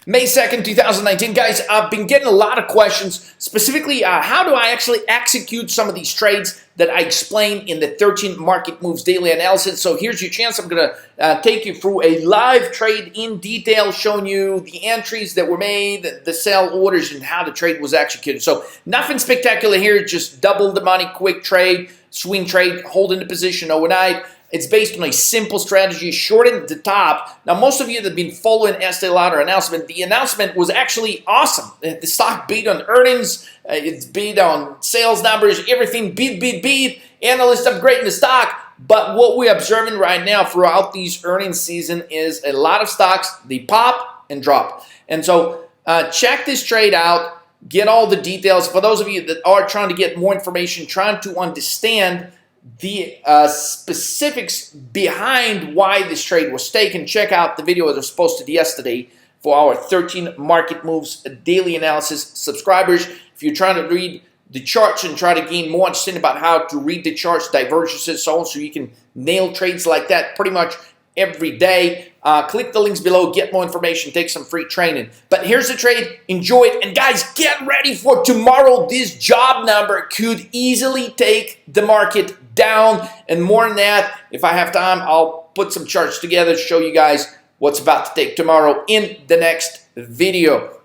May 2nd, 2019. Guys, I've been getting a lot of questions, specifically how do I actually execute some of these trades that I explained in the 13 Market Moves Daily Analysis. So here's your chance. I'm going to take you through a live trade in detail, showing you the entries that were made, the sell orders, and how the trade was executed. So nothing spectacular here, just double the money, quick trade, swing trade, holding the position overnight. It's based on a simple strategy, short at the top. Now, most of you that have been following Estee Lauder announcement, the announcement was actually awesome. The stock beat on earnings, it's beat on sales numbers, everything beat. Analysts upgrading the stock. But what we're observing right now throughout these earnings season is a lot of stocks, they pop and drop. And so check this trade out, get all the details. For those of you that are trying to get more information, trying to understand the specifics behind why this trade was taken, check out the video that was posted yesterday for our 13 Market Moves Daily Analysis subscribers. If you're trying to read the charts and try to gain more understanding about how to read the charts, divergences, so on, so you can nail trades like that pretty much every day, click the links below, get more information, take some free training. But here's the trade, enjoy it, and guys, get ready for tomorrow. This job number could easily take the market down, and more than that, if I have time, I'll put some charts together to show you guys what's about to take tomorrow in the next video.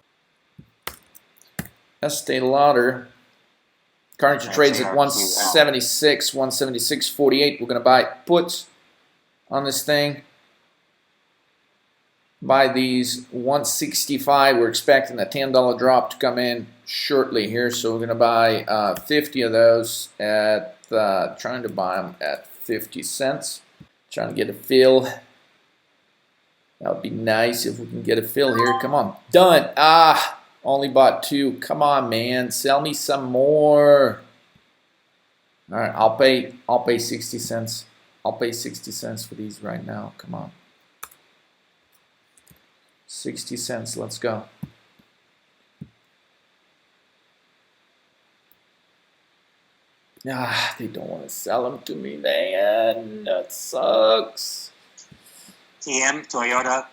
Estee Lauder currently trades at 176, 176.48. We're going to buy puts on this thing. Buy these 165. We're expecting a $10 drop to come in shortly here, so we're going to buy 50 of those at trying to buy them at 50 cents. Trying to get a fill. That would be nice if we can get a fill here. Come on, done. Only bought two. Come on, man, sell me some more. All right, I'll pay 60 cents. I'll pay 60 cents for these right now. Come on. 60 cents, let's go. They don't want to sell them to me, man. That sucks. TM, Toyota,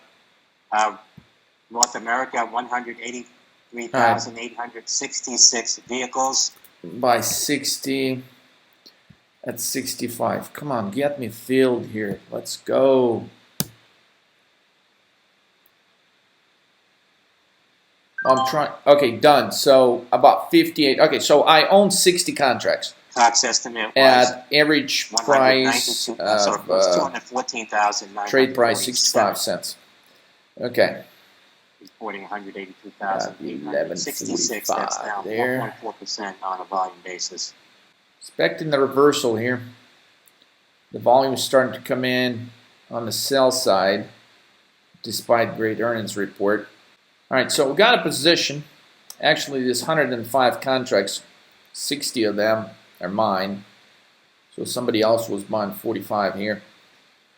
North America, 183,866 vehicles. By 60 at 65. Come on, get me filled here. Let's go. I'm trying. Okay, done. So about 58. Okay, so I own 60 contracts. Tax estimate at average price of trade price 65 cents. Okay. Reporting 182,866. That's down 1.4% on a volume basis. Expecting the reversal here. The volume is starting to come in on the sell side, despite great earnings report. All right, so we got a position. Actually, there's 105 contracts. 60 of them are mine. So somebody else was buying 45 here.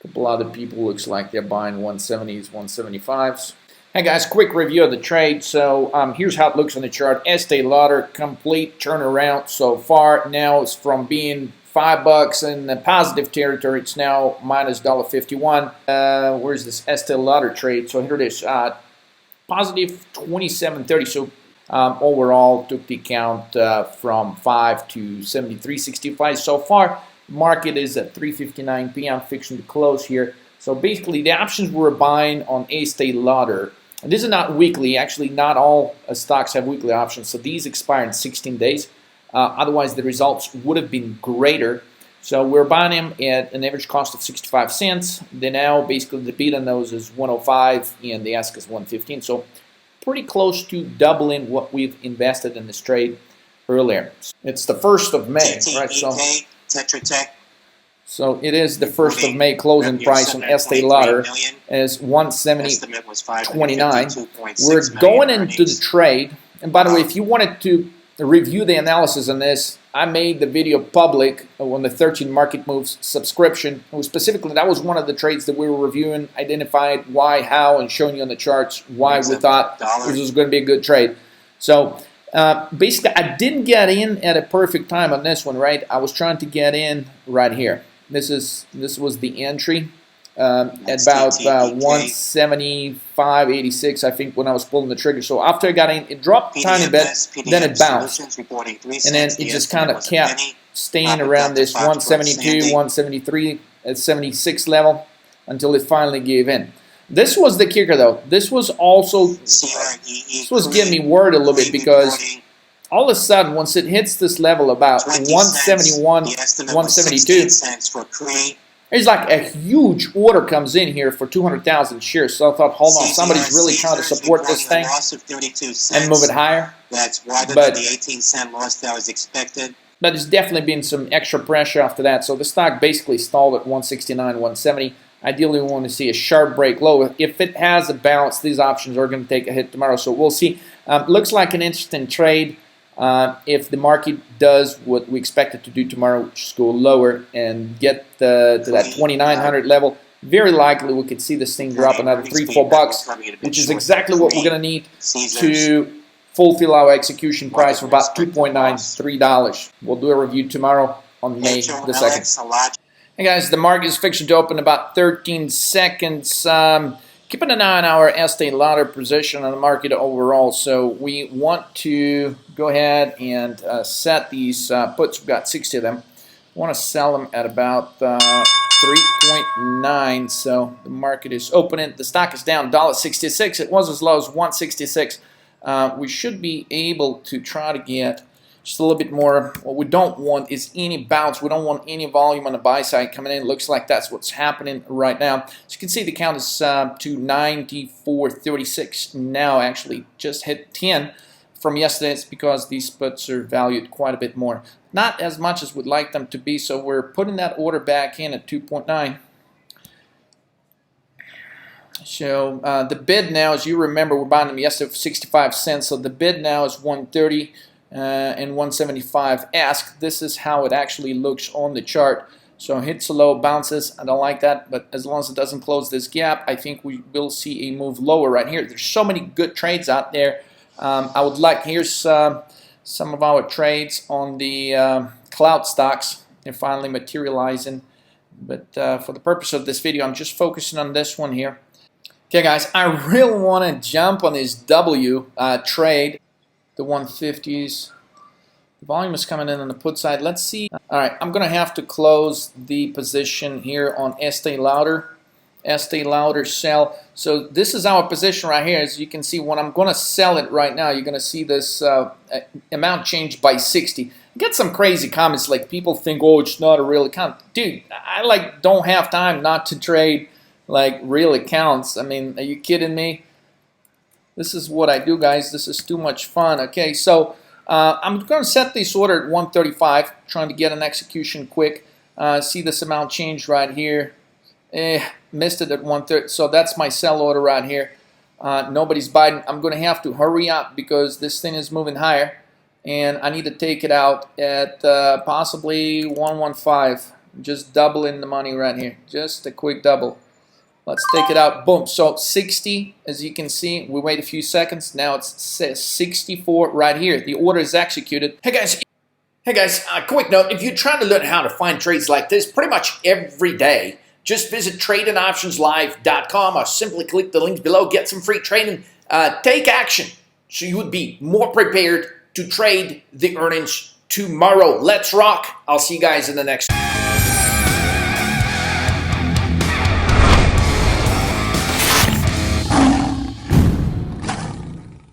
A couple other people looks like they're buying 170s, 175s. Hey guys, quick review of the trade. So here's how it looks on the chart. Estee Lauder, complete turnaround so far. Now it's from being $5 in the positive territory. It's now minus $1.51. Where's this Estee Lauder trade? So here it is. Positive 27.30. So overall took the count from 5 to 73.65 so far. Market is at 3:59 p.m. fixing to close here. So basically the options we're buying on Estee Lauder, and this is not weekly. Actually, not all stocks have weekly options, so these expire in 16 days. Otherwise the results would have been greater. So we're buying them at an average cost of 65 cents. They now basically the bid on those is 105 and the ask is 115. So pretty close to doubling what we've invested in this trade earlier. It's the 1st of May, right? So Tetra Tech. So it is the 1st of May closing price on Estee Lauder is 170.29. We're going into the trade. And by the way, if you wanted to review the analysis on this, I made the video public on the 13 Market Moves subscription. It was specifically, that was one of the trades that we were reviewing, identified why, how, and showing you on the charts why we thought this was going to be a good trade. So basically, I didn't get in at a perfect time on this one, right? I was trying to get in right here. This was the entry. at about 175.86, I think, when I was pulling the trigger. So after I got in, it dropped a tiny bit, then it bounced, and then it just kind of kept staying around this 172, 173, at 76 level until it finally gave in. This was the kicker, though. This was getting me worried a little bit, because all of a sudden, once it hits this level about 171, 172, there's like a huge order comes in here for 200,000 shares. So I thought, hold on, somebody's really trying to support this thing and move it higher. That's wider than the 18-cent loss that was expected. But there's definitely been some extra pressure after that. So the stock basically stalled at 169, 170. Ideally, we want to see a sharp break low. If it has a bounce, these options are going to take a hit tomorrow. So we'll see. Looks like an interesting trade. If the market does what we expect it to do tomorrow, which is go lower and get to that 2,900 level, very likely we could see this thing drop another $3-4, which is exactly what we're going to need to fulfill our execution price of about $2.93. We'll do a review tomorrow on May the 2nd. Hey guys, the market is fixing to open in about 13 seconds. Keeping an eye on our Estee Lauder position on the market overall. So we want to go ahead and set these puts. We've got 60 of them. We want to sell them at about 3.9. So the market is opening. The stock is down $1.66. It was as low as $1.66. We should be able to try to get just a little bit more. What we don't want is any bounce. We don't want any volume on the buy side coming in. It looks like that's what's happening right now. As you can see, the count is to 94.36 now. Actually, just hit 10 from yesterday. It's because these puts are valued quite a bit more. Not as much as we'd like them to be, so we're putting that order back in at 2.9. So the bid now, as you remember, we're buying them yesterday for 65 cents. So the bid now is 130. And 175 ask. This is how it actually looks on the chart. So hits a low, bounces. I don't like that, but as long as it doesn't close this gap, I think we will see a move lower right here. There's so many good trades out there. I would like, here's some of our trades on the cloud stocks. They're finally materializing, but for the purpose of this video, I'm just focusing on this one here. Okay guys, I really want to jump on this W trade. The 150s. The volume is coming in on the put side. Let's see. All right, I'm going to have to close the position here on Estee Lauder. Estee Lauder sell. So this is our position right here. As you can see, when I'm going to sell it right now, you're going to see this amount changed by 60. Get some crazy comments like people think, oh, it's not a real account. Dude, I don't have time not to trade like real accounts. I mean, are you kidding me? This is what I do, guys. This is too much fun. Okay, so I'm going to set this order at 135, trying to get an execution quick. See this amount change right here. Missed it at 130, so that's my sell order right here. Nobody's biting. I'm going to have to hurry up because this thing is moving higher, and I need to take it out at possibly 115. Just doubling the money right here. Just a quick double. Let's take it out. Boom. So 60, as you can see, we wait a few seconds. Now it's 64 right here. The order is executed. Hey guys, quick note. If you're trying to learn how to find trades like this pretty much every day, just visit tradingoptionslive.com or simply click the links below. Get some free trading. Take action so you would be more prepared to trade the earnings tomorrow. Let's rock. I'll see you guys in the next one.